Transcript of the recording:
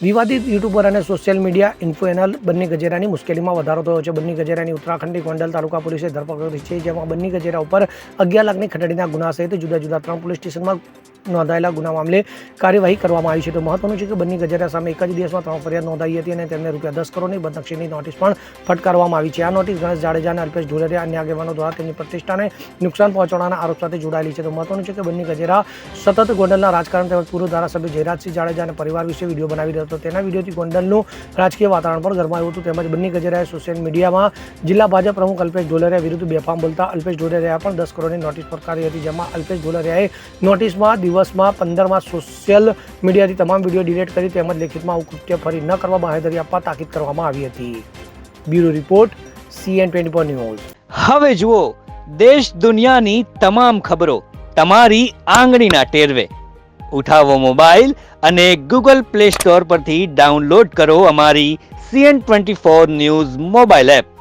વિવાદિત યુટ્યુબર અને social media influencer Banni ગજેરાની મુશ્કેલીમાં વધારો થયો છે. બન્ની ગજેરાની ઉત્તરાખંડની ગોંડલ તાલુકા પોલીસે ધરપકડ કરી છે, જેમાં બન્ની ગજેરા ઉપર 11 લાખની ખંડણીના ગુના સહિત જુદા જુદા 3 પોલીસ સ્ટેશનમાં નોંધાયેલા ગુના મામલે કાર્યવાહી કરવામાં આવી છે. તો મહત્વનું છે કે બન્ની ગજેરા સામે એક જ દિવસમાં 3 ફરિયાદ નોંધાઈ હતી અને તેમને ₹10 કરોડની બદનક્ષીની નોટિસ પણ ફટકારવામાં આવી છે. આ નોટિસ ગણેશ જાડેજા અને અલ્પેશ ઢોલરિયા અન્ય આગેવાનો દ્વારા તેમની પ્રતિષ્ઠાને નુકસાન પહોંચાડવાના આરોપ સાથે જોડાયેલી છે. તો મહત્વનું છે કે બન્ની ગજેરા સતત ગોંડલના રાજકારણ તેમજ પૂર્વ ધારાસભ્ય જયરાજસિંહ જાડેજા અને પરિવાર વિશે વિડીયો બનાવી રહ્યો હતો. તેના વિડીયોથી ગોંડલનું રાજકીય વાતાવરણ પણ ગરમાયું હતું. તેમજ બન્ની ગજેરાએ સોશિયલ મીડિયામાં જિલ્લા ભાજપ પ્રમુખ અલ્પેશ ઢોલરિયા વિરુદ્ધ બેફામ બોલતા અલ્પેશ ઢોલરિયાએ પણ 10 કરોડની નોટિસ ફટકારી હતી, જેમાં અલ્પેશ ઢોલરિયાએ નોટિસમાં દિવસમાં 15 સોશિયલ મીડિયાથી તમામ વિડીયો ડિલીટ કરી તેમજ લેખિતમાં આવું કૃત્ય ફરી ન કરવા બાંહેધરી આપવા તાકીદ કરવામાં આવી હતી. Bureau report CN24 news. હવે જુઓ દેશ દુનિયાની તમામ ખબરો તમારી આંગળીના ટેરવે. ઉઠાવો મોબાઈલ અને Google Play Store પરથી ડાઉનલોડ કરો અમારી CN24 ન્યૂઝ મોબાઈલ એપ.